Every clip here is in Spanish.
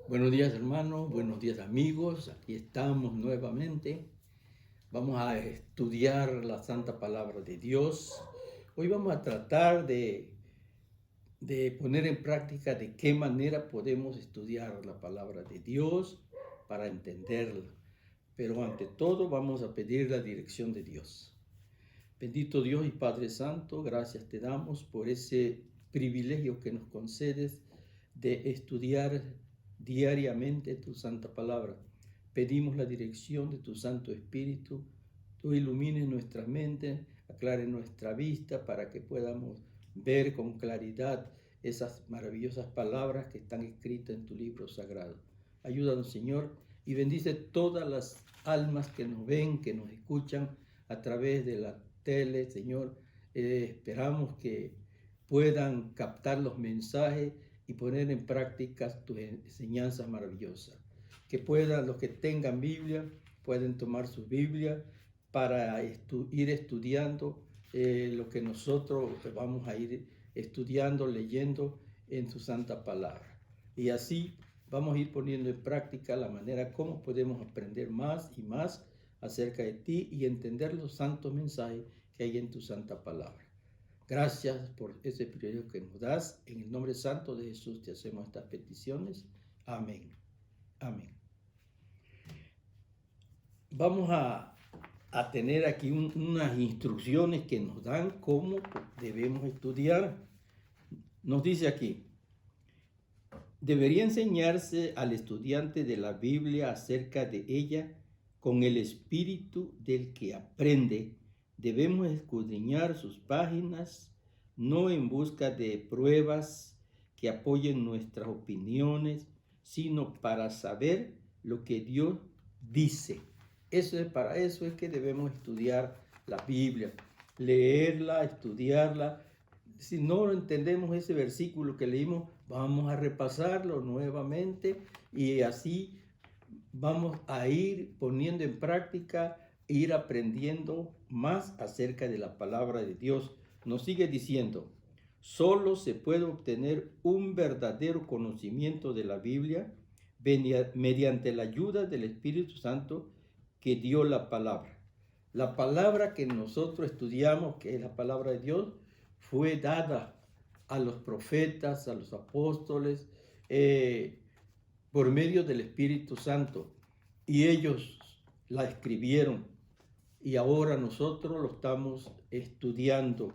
Buenos días, hermanos, buenos días, amigos. Aquí estamos nuevamente. Vamos a estudiar la santa palabra de Dios. Hoy vamos a tratar de poner en práctica de qué manera podemos estudiar la palabra de Dios para entenderla. Pero ante todo vamos a pedir la dirección de Dios. Bendito Dios y Padre Santo, gracias te damos por ese privilegio que nos concedes de estudiar diariamente tu santa palabra. Pedimos la dirección de tu Santo Espíritu, tú ilumines nuestra mente, aclare nuestra vista para que podamos ver con claridad esas maravillosas palabras que están escritas en tu libro sagrado. Ayúdanos, Señor, y bendice todas las almas que nos ven, que nos escuchan a través de la tele, Señor. Esperamos que puedan captar los mensajes y poner en práctica tus enseñanzas maravillosas. Que puedan, los que tengan Biblia, pueden tomar su Biblia para ir estudiando lo que nosotros vamos a ir estudiando, leyendo en su santa palabra. Y así vamos a ir poniendo en práctica la manera como podemos aprender más y más acerca de ti y entender los santos mensajes que hay en tu santa palabra. Gracias por ese privilegio que nos das. En el nombre santo de Jesús te hacemos estas peticiones. Amén. Amén. Vamos a tener aquí unas instrucciones que nos dan cómo debemos estudiar. Nos dice aquí, debería enseñarse al estudiante de la Biblia acerca de ella con el espíritu del que aprende. Debemos escudriñar sus páginas, no en busca de pruebas que apoyen nuestras opiniones, sino para saber lo que Dios dice. Para eso es que debemos estudiar la Biblia, leerla, estudiarla. Si no entendemos ese versículo que leímos, vamos a repasarlo nuevamente y así vamos a ir poniendo en práctica, ir aprendiendo más acerca de la palabra de Dios. Nos sigue diciendo, solo se puede obtener un verdadero conocimiento de la Biblia mediante la ayuda del Espíritu Santo que dio la palabra. La palabra que nosotros estudiamos, que es la palabra de Dios, fue dada a los profetas, a los apóstoles, por medio del Espíritu Santo. Y ellos la escribieron. Y ahora nosotros lo estamos estudiando.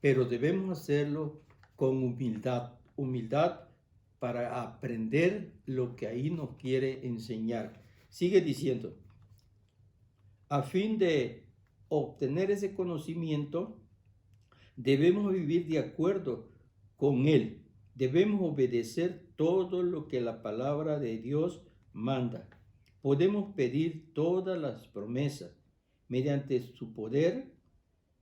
Pero debemos hacerlo con humildad. Humildad para aprender lo que ahí nos quiere enseñar. Sigue diciendo, a fin de obtener ese conocimiento, debemos vivir de acuerdo con él. Debemos obedecer todo lo que la palabra de Dios manda. Podemos pedir todas las promesas. Mediante su poder,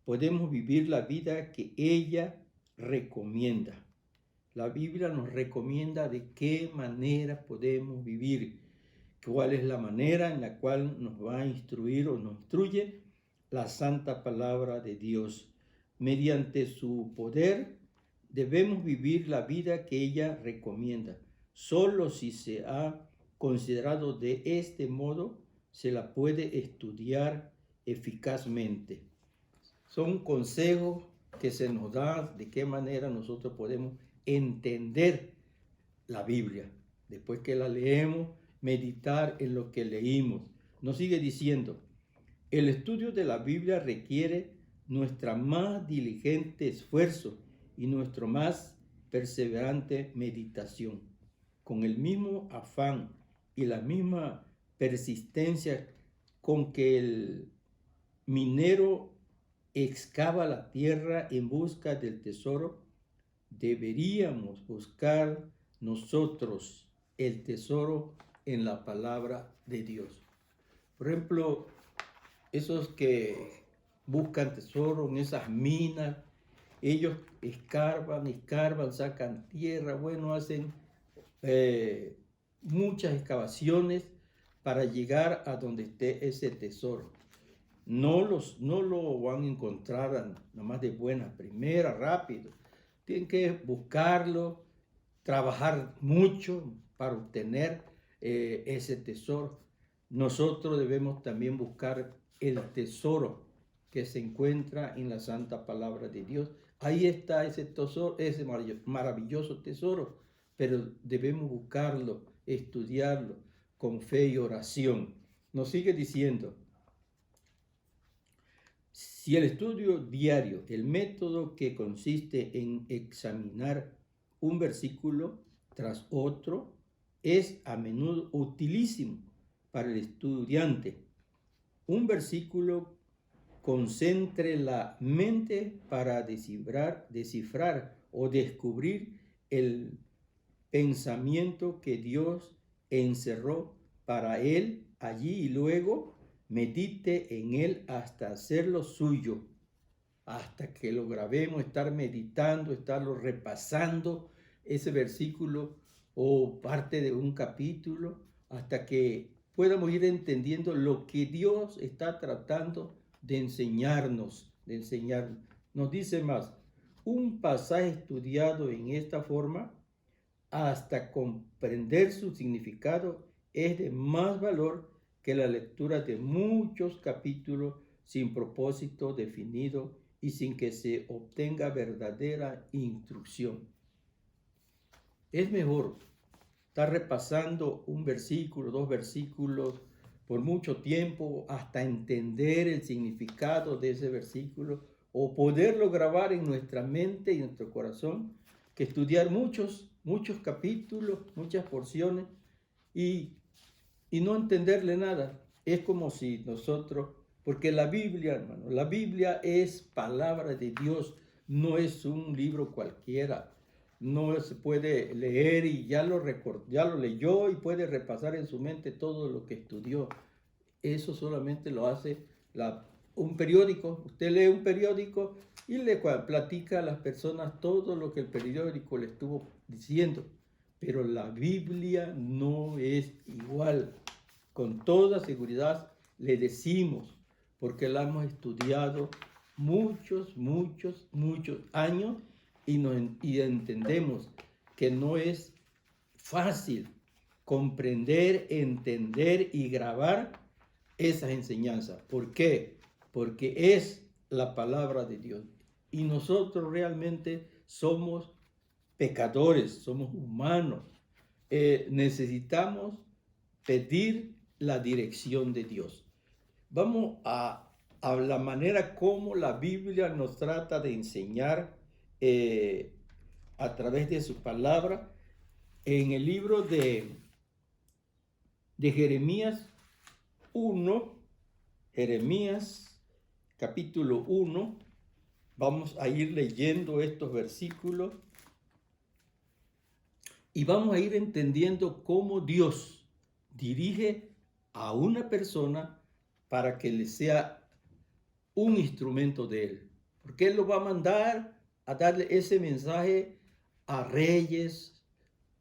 podemos vivir la vida que ella recomienda. La Biblia nos recomienda de qué manera podemos vivir, cuál es la manera en la cual nos va a instruir o nos instruye la santa palabra de Dios. Mediante su poder debemos vivir la vida que ella recomienda. Solo si se ha considerado de este modo, se la puede estudiar eficazmente. Son consejos que se nos da de qué manera nosotros podemos entender la Biblia. Después que la leemos, meditar en lo que leímos. Nos sigue diciendo, el estudio de la Biblia requiere nuestra más diligente esfuerzo y nuestro más perseverante meditación. Con el mismo afán y la misma persistencia con que el minero excava la tierra en busca del tesoro, deberíamos buscar nosotros el tesoro en la palabra de Dios. Por ejemplo, esos que buscan tesoro en esas minas, ellos escarban, sacan tierra, bueno, hacen muchas excavaciones para llegar a donde esté ese tesoro. No lo van a encontrar nada más de buena primera, rápido. Tienen que buscarlo trabajar mucho para obtener ese tesoro. Nosotros debemos también buscar el tesoro que se encuentra en la santa palabra de Dios. Ahí está ese tesoro, ese maravilloso tesoro, pero debemos buscarlo, estudiarlo con fe y oración. Nos sigue diciendo, si el estudio diario, el método que consiste en examinar un versículo tras otro, es a menudo utilísimo para el estudiante. Un versículo concentre la mente para descifrar o descubrir el pensamiento que Dios encerró para él allí y luego medite en él hasta hacerlo suyo, hasta que lo grabemos, estar meditando, estarlo repasando, ese versículo o parte de un capítulo, hasta que podamos ir entendiendo lo que Dios está tratando de enseñarnos, Nos dice más, un pasaje estudiado en esta forma, hasta comprender su significado, es de más valor que la lectura de muchos capítulos sin propósito definido y sin que se obtenga verdadera instrucción. Es mejor estar repasando un versículo, 2 versículos por mucho tiempo hasta entender el significado de ese versículo o poderlo grabar en nuestra mente y en nuestro corazón, que estudiar muchos capítulos, muchas porciones y no entenderle nada. Es como si nosotros, porque la Biblia, hermano, la Biblia es palabra de Dios, no es un libro cualquiera. No se puede leer y ya lo leyó y puede repasar en su mente todo lo que estudió. Eso solamente lo hace un periódico. Usted lee un periódico y le platica a las personas todo lo que el periódico le estuvo diciendo. Pero la Biblia no es igual. Con toda seguridad le decimos, porque la hemos estudiado muchos años y entendemos que no es fácil comprender, entender y grabar esas enseñanzas. ¿Por qué? Porque es la palabra de Dios. Y nosotros realmente somos pecadores, somos humanos. Necesitamos pedir la dirección de Dios. Vamos a la manera como la Biblia nos trata de enseñar a través de su palabra en el libro de Jeremías 1, Jeremías capítulo 1. Vamos a ir leyendo estos versículos y vamos a ir entendiendo cómo Dios dirige a una persona para que le sea un instrumento de él. Porque él lo va a mandar a darle ese mensaje a reyes,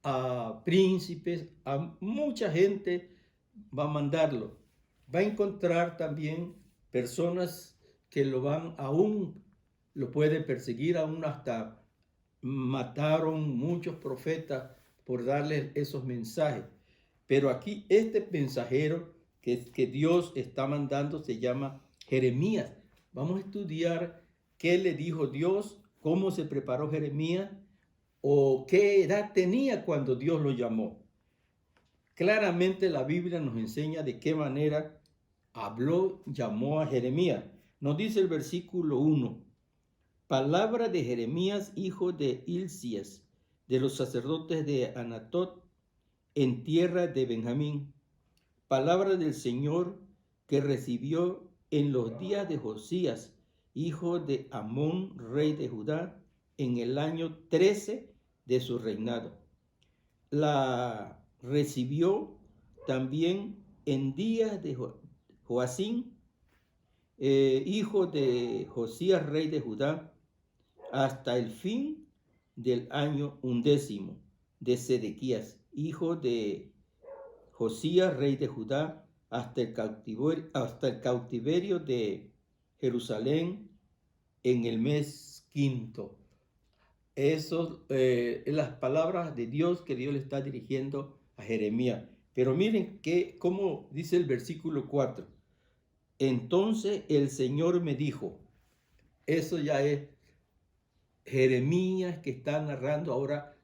a príncipes, a mucha gente va a mandarlo. Va a encontrar también personas que lo pueden perseguir, aún hasta mataron muchos profetas por darles esos mensajes. Pero aquí este mensajero que Dios está mandando se llama Jeremías. Vamos a estudiar qué le dijo Dios, cómo se preparó Jeremías o qué edad tenía cuando Dios lo llamó. Claramente la Biblia nos enseña de qué manera llamó a Jeremías. Nos dice el versículo 1, palabra de Jeremías, hijo de Hilcías, de los sacerdotes de Anatot, en tierra de Benjamín. Palabra del Señor que recibió en los días de Josías, hijo de Amón, rey de Judá, en el año 13 de su reinado. La recibió también en días de Joacín, hijo de Josías, rey de Judá, hasta el fin del año 11 de Sedequías, hijo de Josías, rey de Judá, hasta el cautiverio de Jerusalén en el mes 5. Eso, las palabras de Dios que Dios le está dirigiendo a Jeremías. Pero miren cómo dice el versículo 4. Entonces el Señor me dijo, eso ya es Jeremías que está narrando ahora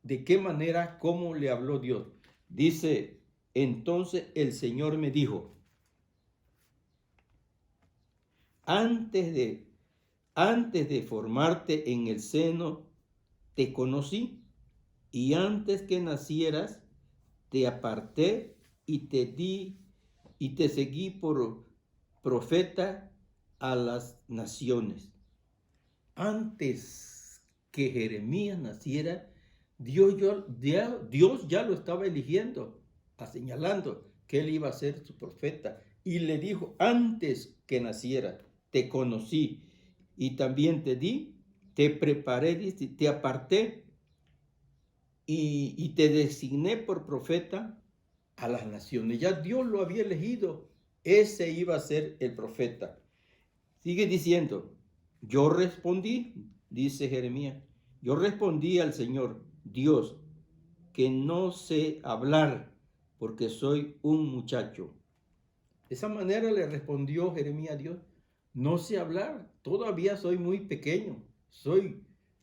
de qué manera, cómo le habló Dios. Dice, entonces el Señor me dijo, antes de formarte en el seno, te conocí, y antes que nacieras, te aparté y te seguí por profeta a las naciones. Antes que Jeremías naciera, Dios ya lo estaba eligiendo, señalando que él iba a ser su profeta. Y le dijo, antes que naciera, te conocí y también te preparé, te aparté y te designé por profeta a las naciones. Ya Dios lo había elegido. Ese iba a ser el profeta. Sigue diciendo, yo respondí, dice Jeremías, yo respondí al Señor, Dios, que no sé hablar porque soy un muchacho. De esa manera le respondió Jeremías a Dios, no sé hablar, todavía soy muy pequeño, soy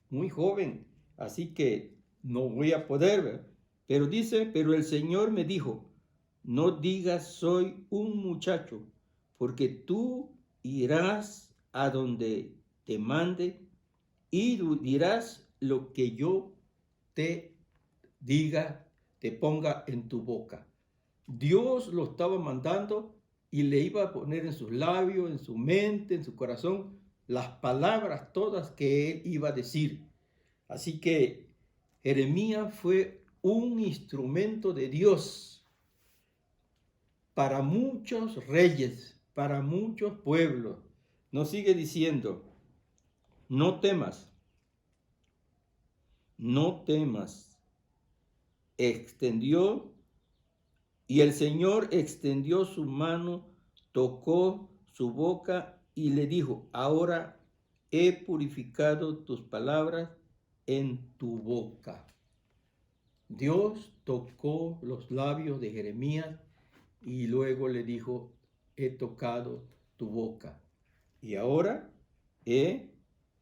muy joven, así que no voy a poder, ¿verdad? Pero dice, pero el Señor me dijo, no digas soy un muchacho, porque tú irás a donde te mande y dirás lo que yo te diga, te ponga en tu boca. Dios lo estaba mandando y le iba a poner en sus labios, en su mente, en su corazón, las palabras todas que él iba a decir. Así que Jeremías fue un instrumento de Dios para muchos reyes, para muchos pueblos. Nos sigue diciendo, no temas, no temas. Extendió y el Señor extendió su mano, tocó su boca y le dijo, ahora he purificado tus palabras en tu boca. Dios tocó los labios de Jeremías y luego le dijo, he tocado tu boca. Y ahora le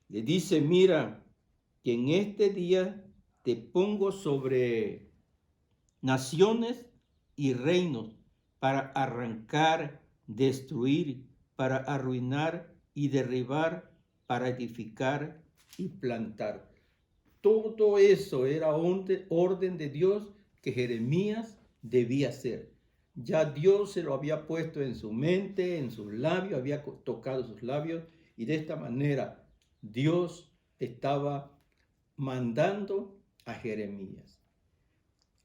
dice, mira, que en este día te pongo sobre naciones y reinos para arrancar, destruir, para arruinar y derribar, para edificar y plantar. Todo eso era orden de Dios que Jeremías debía hacer. Ya Dios se lo había puesto en su mente, en sus labios, había tocado sus labios y de esta manera Dios estaba mandando a Jeremías.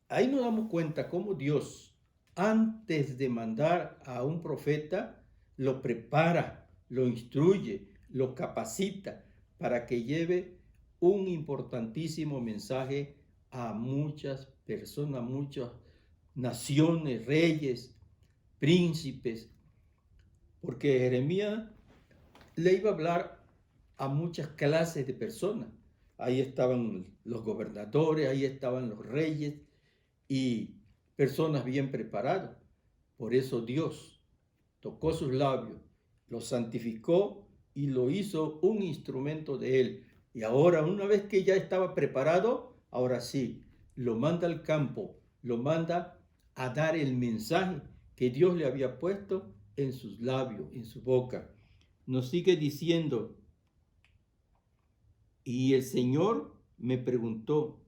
Ahí nos damos cuenta cómo Dios, antes de mandar a un profeta, lo prepara, lo instruye, lo capacita para que lleve un importantísimo mensaje a muchas personas, muchas naciones, reyes, príncipes, porque Jeremías le iba a hablar a muchas clases de personas. Ahí estaban los gobernadores, ahí estaban los reyes y personas bien preparadas. Por eso Dios tocó sus labios, los santificó y lo hizo un instrumento de él. Y ahora, una vez que ya estaba preparado, ahora sí, lo manda al campo, lo manda a dar el mensaje que Dios le había puesto en sus labios, en su boca. Nos sigue diciendo, y el Señor me preguntó,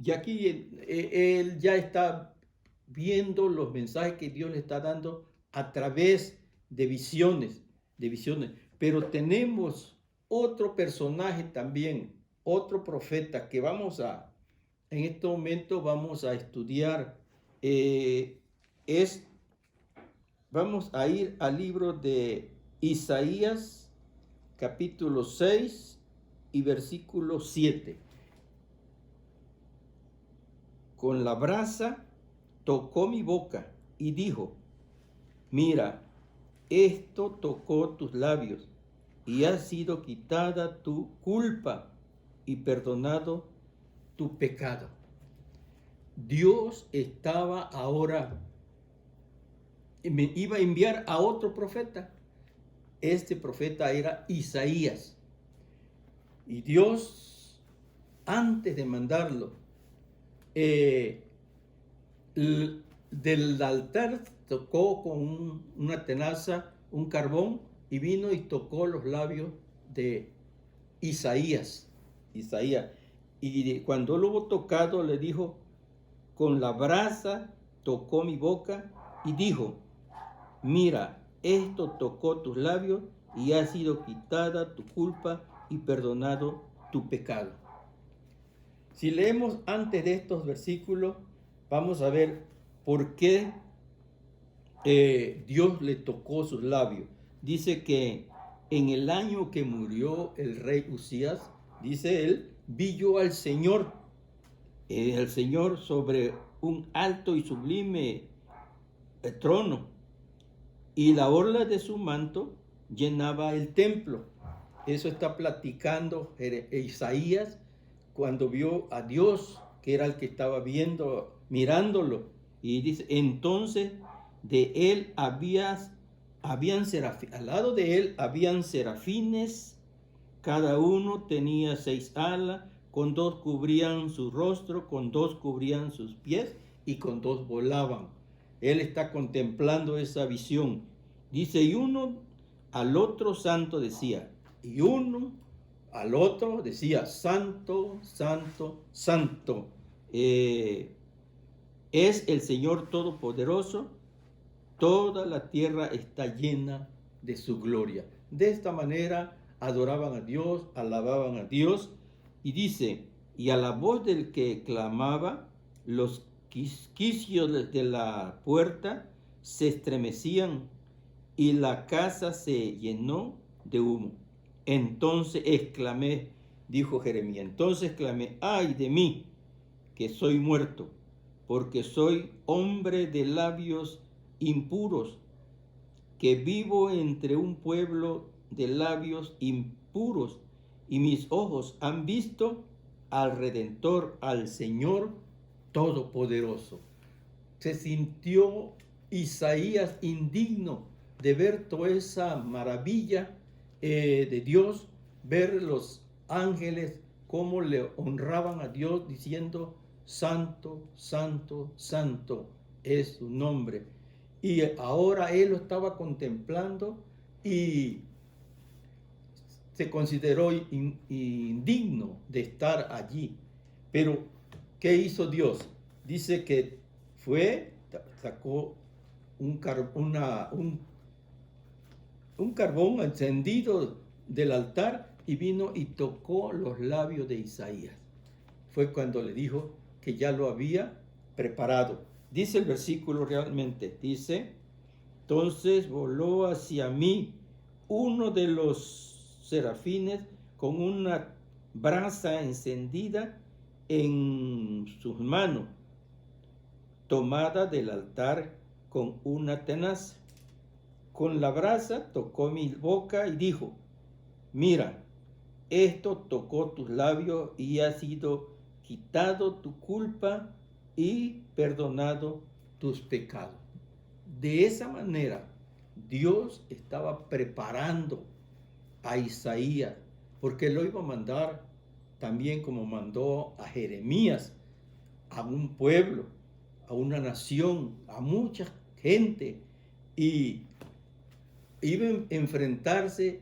y aquí él ya está viendo los mensajes que Dios le está dando a través de visiones, Pero tenemos otro personaje también, otro profeta que en este momento vamos a estudiar. Vamos a ir al libro de Isaías, capítulo 6 y versículo 7. Con la brasa tocó mi boca y dijo, mira, esto tocó tus labios y ha sido quitada tu culpa y perdonado tu pecado. Dios estaba ahora, me iba a enviar a otro profeta. Este profeta era Isaías. Y Dios, antes de mandarlo, del altar tocó con una tenaza un carbón y vino y tocó los labios de Isaías. Y cuando lo hubo tocado, le dijo, con la brasa tocó mi boca y dijo, mira, esto tocó tus labios y ha sido quitada tu culpa y perdonado tu pecado. Si leemos antes de estos versículos, vamos a ver por qué Dios le tocó sus labios. Dice que en el año que murió el rey Usías, dice él, vi yo al Señor, el Señor sobre un alto y sublime trono, y la orla de su manto llenaba el templo. Eso está platicando Isaías cuando vio a Dios, que era el que estaba viendo, mirándolo. Y dice, entonces de él habían serafines, al lado de él habían serafines, cada uno tenía 6 alas, con 2 cubrían su rostro, con 2 cubrían sus pies y con 2 volaban. Él está contemplando esa visión. Dice, y uno al otro santo decía, y uno al otro decía, santo, santo, santo, es el Señor Todopoderoso, toda la tierra está llena de su gloria. De esta manera adoraban a Dios, alababan a Dios, y dice, y a la voz del que clamaba, los quicios de la puerta se estremecían y la casa se llenó de humo. Entonces exclamé, dijo Jeremías, entonces clamé, ay de mí, que soy muerto, porque soy hombre de labios impuros, que vivo entre un pueblo de labios impuros, y mis ojos han visto al Redentor, al Señor Todopoderoso. Se sintió Isaías indigno de ver toda esa maravilla de Dios, ver los ángeles cómo le honraban a Dios diciendo, santo, santo, santo es su nombre. Y ahora él lo estaba contemplando y se consideró indigno de estar allí. Pero, ¿qué hizo Dios? Dice que sacó un carbón encendido del altar y vino y tocó los labios de Isaías. Fue cuando le dijo que ya lo había preparado. Dice el versículo realmente, dice, entonces voló hacia mí uno de los serafines con una brasa encendida en sus manos, tomada del altar con una tenaza. Con la brasa tocó mi boca y dijo, mira, esto tocó tus labios y ha sido quitado tu culpa y perdonado tus pecados. De esa manera, Dios estaba preparando a Isaías, porque lo iba a mandar también como mandó a Jeremías, a un pueblo, a una nación, a mucha gente, y iba a enfrentarse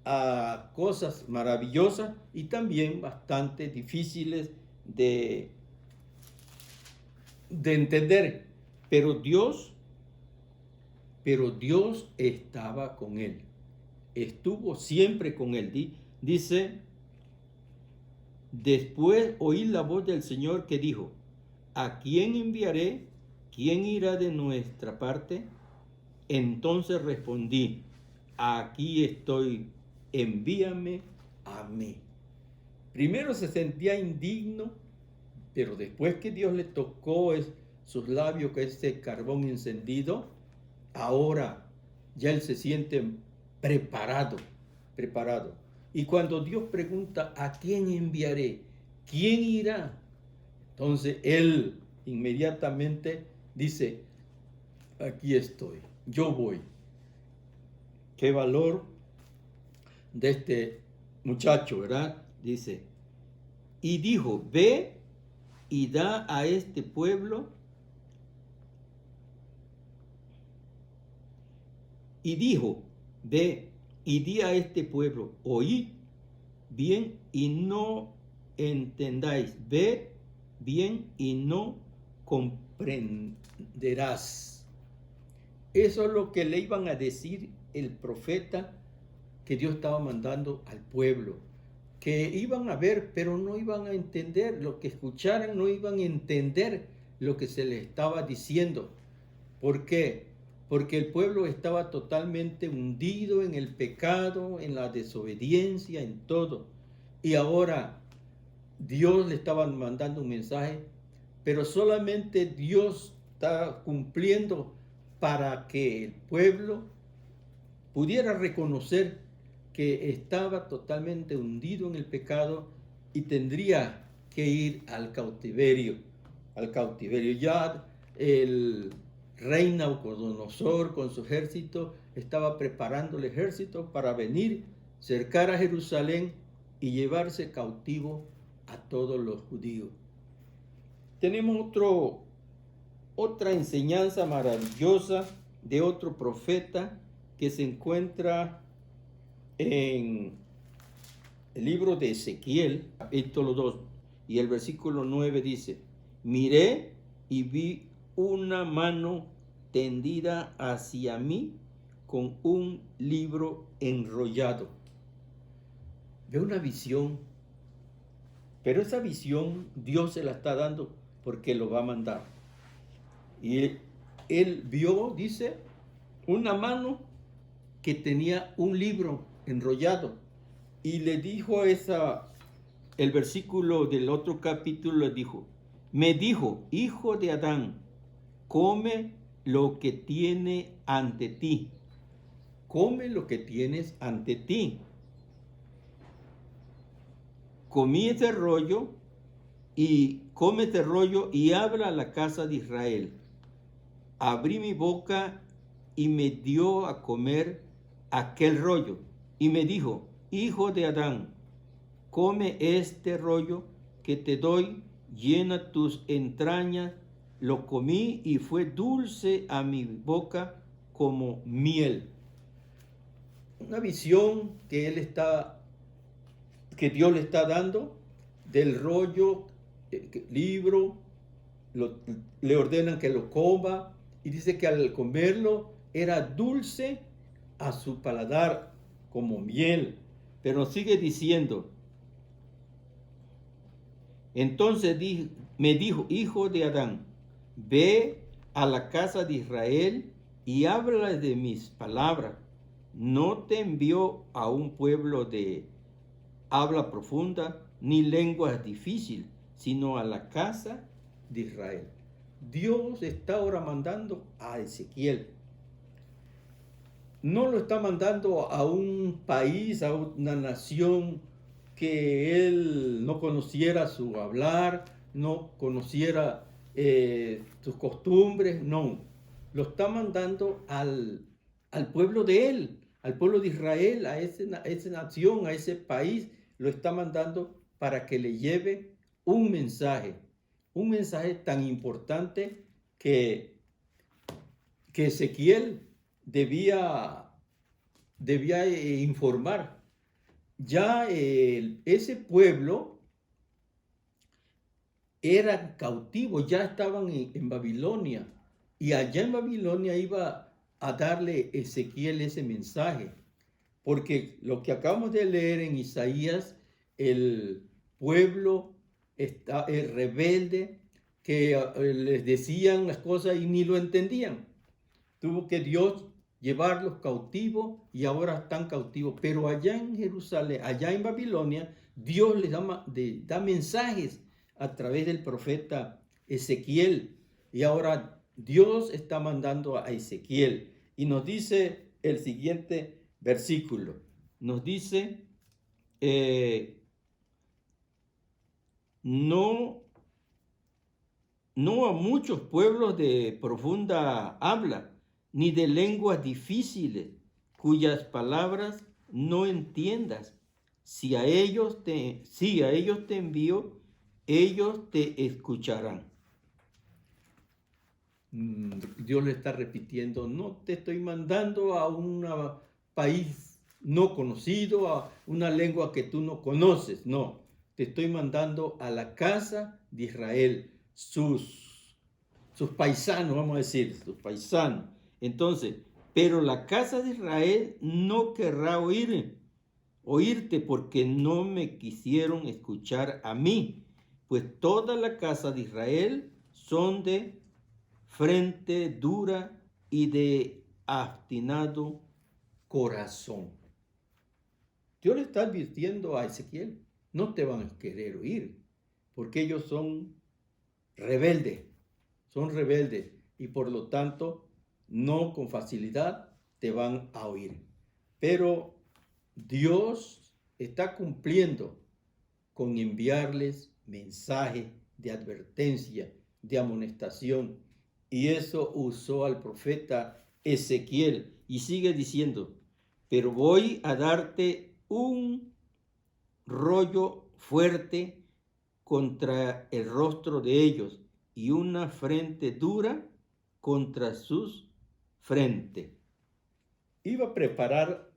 a cosas maravillosas y también bastante difíciles de entender, pero Dios estaba con él, estuvo siempre con él. Dice, después oí la voz del Señor que dijo, ¿a quién enviaré? ¿Quién irá de nuestra parte? Entonces respondí, aquí estoy, envíame a mí. Primero se sentía indigno, pero después que Dios le tocó sus labios con ese carbón encendido, ahora ya él se siente preparado. Y cuando Dios pregunta, ¿a quién enviaré? ¿Quién irá? Entonces él inmediatamente dice, aquí estoy, yo voy. Qué valor de este muchacho, ¿verdad? Dice, y dijo, ve y da a este pueblo. Y dijo, ve y di a este pueblo, oíd bien y no entendáis, ved bien y no comprenderás. Eso es lo que le iban a decir el profeta que Dios estaba mandando al pueblo, que iban a ver, pero no iban a entender, lo que escucharan no iban a entender lo que se les estaba diciendo. ¿Por qué? Porque el pueblo estaba totalmente hundido en el pecado, en la desobediencia, en todo. Y ahora Dios le estaba mandando un mensaje, pero solamente Dios está cumpliendo para que el pueblo pudiera reconocer que estaba totalmente hundido en el pecado y tendría que ir al cautiverio. Al cautiverio. Ya el rey Nabucodonosor con su ejército estaba preparando el ejército para venir, cercar a Jerusalén y llevarse cautivo a todos los judíos. Tenemos otra enseñanza maravillosa de otro profeta que se encuentra en el libro de Ezequiel, capítulo 2, y el versículo 9 dice, miré y vi una mano tendida hacia mí con un libro enrollado. Ve una visión, pero esa visión Dios se la está dando porque lo va a mandar. Y él vio, dice, una mano que tenía un libro enrollado y le dijo el versículo del otro capítulo le dijo, me dijo, hijo de Adán, come lo que tiene ante ti. Come lo que tienes ante ti. Comí ese rollo y come ese rollo y habla a la casa de Israel. Abrí mi boca y me dio a comer aquel rollo. Y me dijo, hijo de Adán, come este rollo que te doy, llena tus entrañas. Lo comí y fue dulce a mi boca como miel. Una visión que Dios le está dando del rollo, libro, le ordenan que lo coma y dice que al comerlo era dulce a su paladar como miel. Pero sigue diciendo, entonces me dijo, hijo de Adán, ve a la casa de Israel y habla de mis palabras. No te envió a un pueblo de habla profunda ni lenguas difíciles, sino a la casa de Israel. Dios está ahora mandando a Ezequiel. No lo está mandando a un país, a una nación que él no conociera su hablar, no conociera sus costumbres, no. Lo está mandando al pueblo de él, al pueblo de Israel, a esa nación, a ese país, lo está mandando para que le lleve un mensaje tan importante que Ezequiel debía informar. Ya ese pueblo era cautivo, ya estaban en Babilonia, y allá en Babilonia iba a darle Ezequiel ese mensaje, porque lo que acabamos de leer en Isaías, el pueblo está rebelde, que les decían las cosas y ni lo entendían. Tuvo que Dios llevarlos cautivos y ahora están cautivos. Pero allá en Jerusalén, allá en Babilonia, Dios les da mensajes a través del profeta Ezequiel. Y ahora Dios está mandando a Ezequiel. Y nos dice el siguiente versículo. Nos dice, no, no a muchos pueblos de profunda habla, ni de lenguas difíciles, cuyas palabras no entiendas. Si a ellos te envío, ellos te escucharán. Dios le está repitiendo, no te estoy mandando a un país no conocido, a una lengua que tú no conoces, no, te estoy mandando a la casa de Israel, sus paisanos, vamos a decir, sus paisanos. Entonces, pero la casa de Israel no querrá oírte porque no me quisieron escuchar a mí, pues toda la casa de Israel son de frente dura y de obstinado corazón. Dios le está advirtiendo a Ezequiel, no te van a querer oír, porque ellos son rebeldes y por lo tanto no con facilidad te van a oír. Pero Dios está cumpliendo con enviarles mensaje de advertencia, de amonestación, y eso usó al profeta Ezequiel y sigue diciendo, pero voy a darte un rollo fuerte contra el rostro de ellos y una frente dura contra sus frentes. Iba a preparar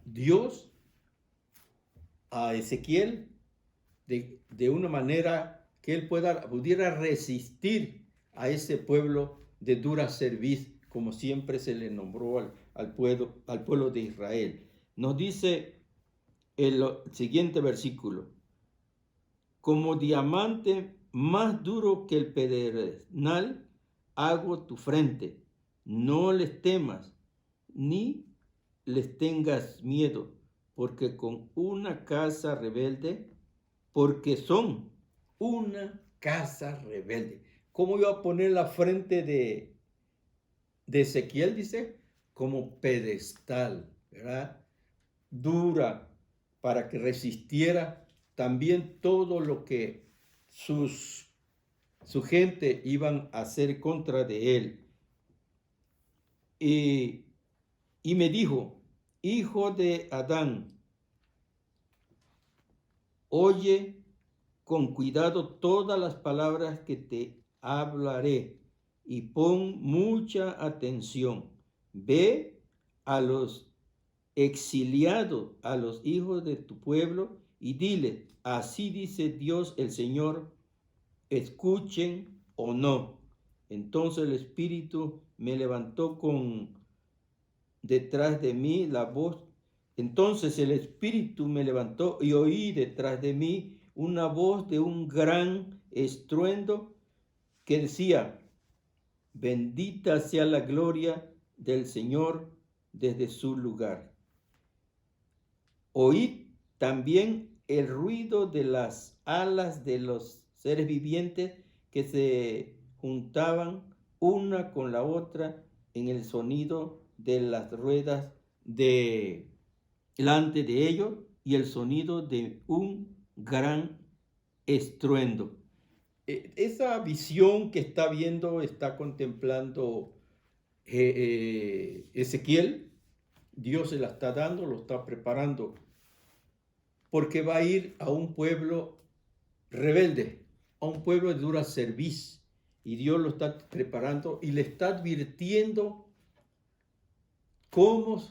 Dios a Ezequiel de una manera que él pudiera resistir a ese pueblo de dura cerviz, como siempre se le nombró al pueblo de Israel. Nos dice el siguiente versículo, como diamante más duro que el pedernal, hago tu frente, no les temas, ni les tengas miedo, porque con una casa rebelde, porque son una casa rebelde. ¿Cómo iba a poner la frente de Ezequiel? Dice, como pedestal, ¿verdad? Dura, para que resistiera también todo lo que su gente iban a hacer contra de él. Y me dijo, hijo de Adán, oye con cuidado todas las palabras que te hablaré y pon mucha atención. Ve a los exiliados, a los hijos de tu pueblo y dile, así dice Dios el Señor, escuchen o no. Entonces el Espíritu me levantó detrás de mí la voz. Entonces el Espíritu me levantó y oí detrás de mí una voz de un gran estruendo que decía, bendita sea la gloria del Señor desde su lugar. Oí también el ruido de las alas de los seres vivientes que se juntaban una con la otra en el sonido de las ruedas delante de ellos y el sonido de un gran estruendo. Esa visión que está viendo, está contemplando Ezequiel, Dios se la está dando, lo está preparando, porque va a ir a un pueblo rebelde, a un pueblo de dura cerviz, y Dios lo está preparando y le está advirtiendo cómo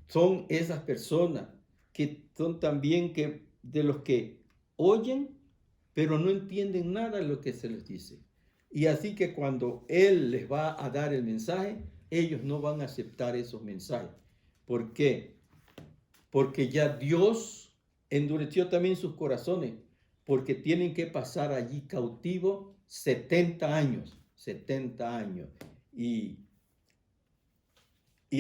son esas personas que son también de los que oyen, pero no entienden nada de lo que se les dice. Y así que cuando Él les va a dar el mensaje, ellos no van a aceptar esos mensajes. ¿Por qué? Porque ya Dios endureció también sus corazones, porque tienen que pasar allí cautivo 70 años, 70 años. Y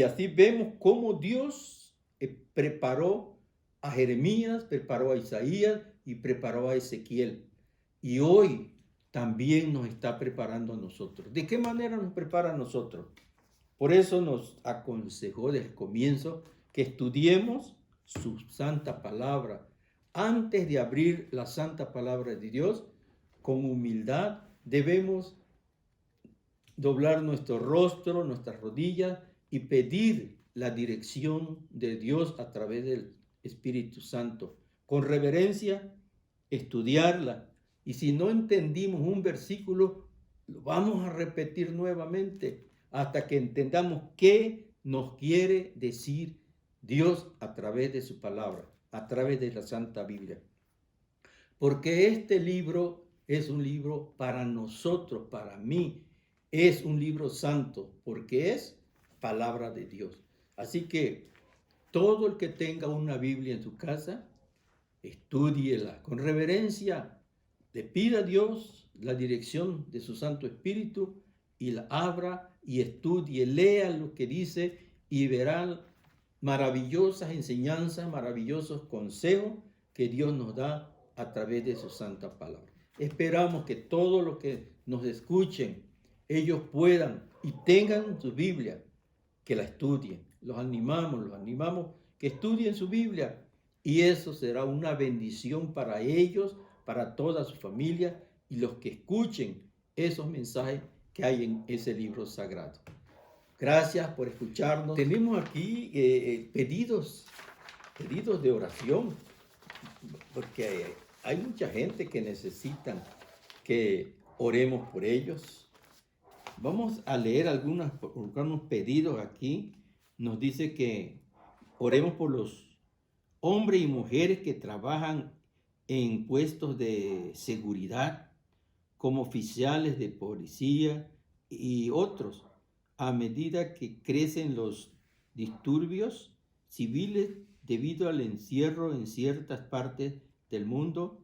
así vemos cómo Dios preparó a Jeremías, preparó a Isaías y preparó a Ezequiel. Y hoy también nos está preparando a nosotros. ¿De qué manera nos prepara a nosotros? Por eso nos aconsejó desde el comienzo que estudiemos su santa palabra. Antes de abrir la santa palabra de Dios, con humildad debemos doblar nuestro rostro, nuestras rodillas y pedir la dirección de Dios a través del Espíritu Santo. Con reverencia, estudiarla. Y si no entendimos un versículo, lo vamos a repetir nuevamente hasta que entendamos qué nos quiere decir Dios a través de su palabra, a través de la Santa Biblia. Porque este libro es un libro para nosotros, para mí. Es un libro santo, porque es palabra de Dios. Así que todo el que tenga una Biblia en su casa, estúdiela con reverencia, le pida a Dios la dirección de su Santo Espíritu y la abra y estudie, lea lo que dice y verán maravillosas enseñanzas, maravillosos consejos que Dios nos da a través de su santa palabra. Esperamos que todos los que nos escuchen, ellos puedan y tengan su Biblia, que la estudien. Los animamos que estudien su Biblia y eso será una bendición para ellos, para toda su familia y los que escuchen esos mensajes que hay en ese libro sagrado. Gracias por escucharnos. Tenemos aquí pedidos de oración, porque hay mucha gente que necesitan que oremos por ellos. Vamos a leer algunos pedidos aquí. Nos dice que oremos por los hombres y mujeres que trabajan en puestos de seguridad, como oficiales de policía y otros. A medida que crecen los disturbios civiles debido al encierro en ciertas partes del mundo,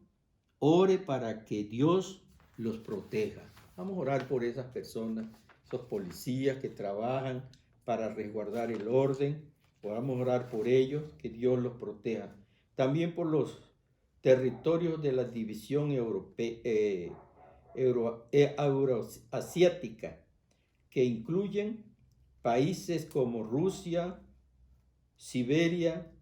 ore para que Dios los proteja. Vamos a orar por esas personas, esos policías que trabajan para resguardar el orden. Podamos orar por ellos, que Dios los proteja. También por los territorios de la división euroasiática, que incluyen países como Rusia, Siberia.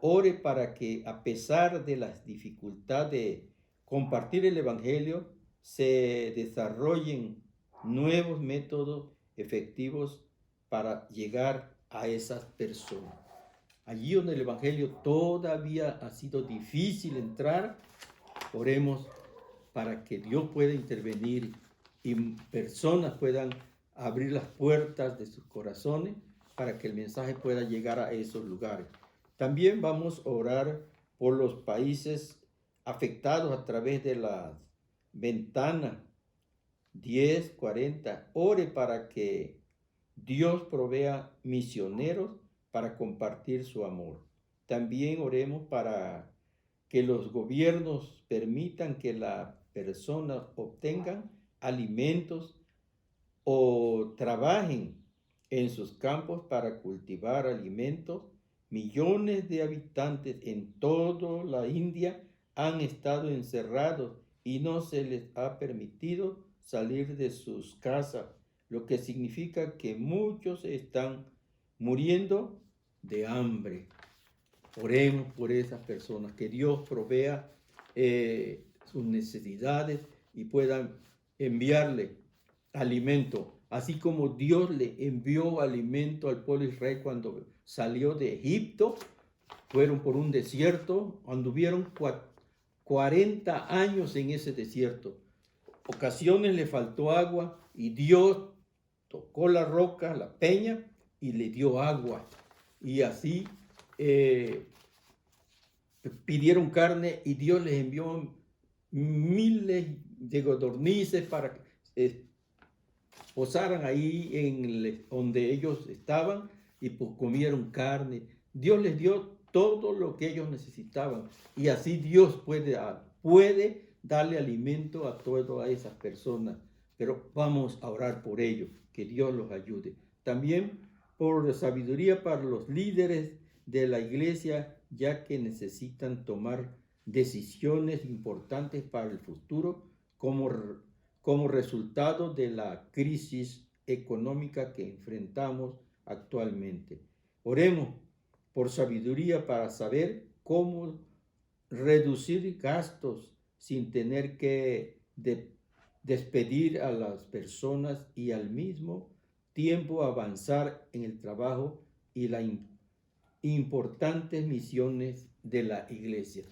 Ore para que, a pesar de las dificultades de compartir el Evangelio, se desarrollen nuevos métodos efectivos para llegar a esas personas. Allí donde el Evangelio todavía ha sido difícil entrar, oremos para que Dios pueda intervenir y personas puedan abrir las puertas de sus corazones para que el mensaje pueda llegar a esos lugares. También vamos a orar por los países afectados a través de la ventana 1040. Ore para que Dios provea misioneros para compartir su amor. También oremos para que los gobiernos permitan que las personas obtengan alimentos o trabajen en sus campos para cultivar alimentos. Millones de habitantes en toda la India han estado encerrados y no se les ha permitido salir de sus casas, lo que significa que muchos están muriendo de hambre. Oremos por esas personas, que Dios provea sus necesidades y puedan enviarle alimento, así como Dios le envió alimento al pueblo de Israel cuando salió de Egipto. Fueron por un desierto, anduvieron 40 años en ese desierto. Ocasiones le faltó agua y Dios tocó la roca, la peña, y le dio agua. Y así pidieron carne y Dios les envió miles de codornices para que posaran ahí donde ellos estaban y pues comieron carne. Dios les dio todo lo que ellos necesitaban y así Dios puede darle alimento a todas esas personas. Pero vamos a orar por ellos, que Dios los ayude. También por sabiduría para los líderes de la iglesia, ya que necesitan tomar decisiones importantes para el futuro como resultado de la crisis económica que enfrentamos actualmente. Oremos por sabiduría para saber cómo reducir gastos sin tener que despedir a las personas y al mismo tiempo avanzar en el trabajo y las importantes misiones de la iglesia.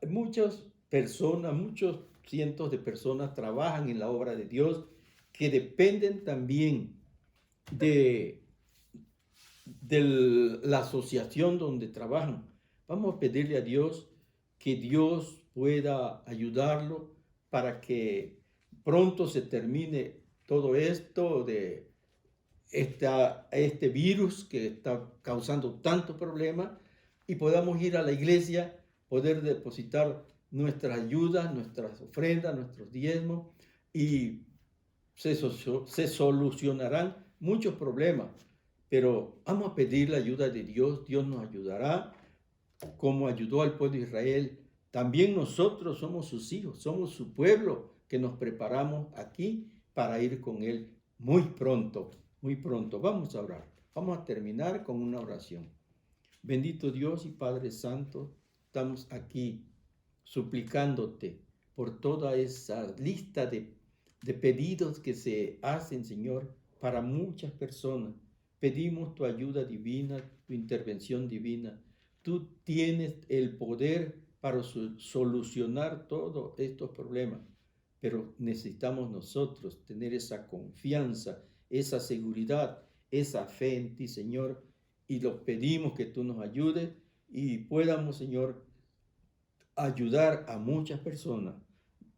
Muchas personas, muchos cientos de personas trabajan en la obra de Dios que dependen también de la asociación donde trabajan. Vamos a pedirle a Dios que Dios pueda ayudarlo para que pronto se termine todo esto de este virus que está causando tanto problema y podamos ir a la iglesia, poder depositar nuestras ayudas, nuestras ofrendas, nuestros diezmos y se solucionarán muchos problemas. Pero vamos a pedir la ayuda de Dios. Dios nos ayudará como ayudó al pueblo de Israel. También nosotros somos sus hijos, somos su pueblo que nos preparamos aquí para ir con Él muy pronto, muy pronto. Vamos a orar. Vamos a terminar con una oración. Bendito Dios y Padre Santo, estamos aquí suplicándote por toda esa lista de pedidos que se hacen, Señor, para muchas personas. Pedimos tu ayuda divina, tu intervención divina. Tú tienes el poder para solucionar todos estos problemas, pero necesitamos nosotros tener esa confianza, esa seguridad, esa fe en ti, Señor, y los pedimos que tú nos ayudes y podamos, Señor, ayudar a muchas personas.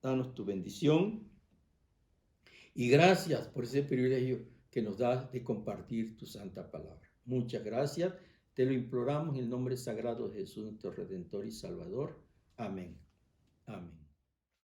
Danos tu bendición y gracias por ese privilegio que nos das de compartir tu santa palabra. Muchas gracias. Te lo imploramos en el nombre sagrado de Jesús, nuestro Redentor y Salvador. Amén.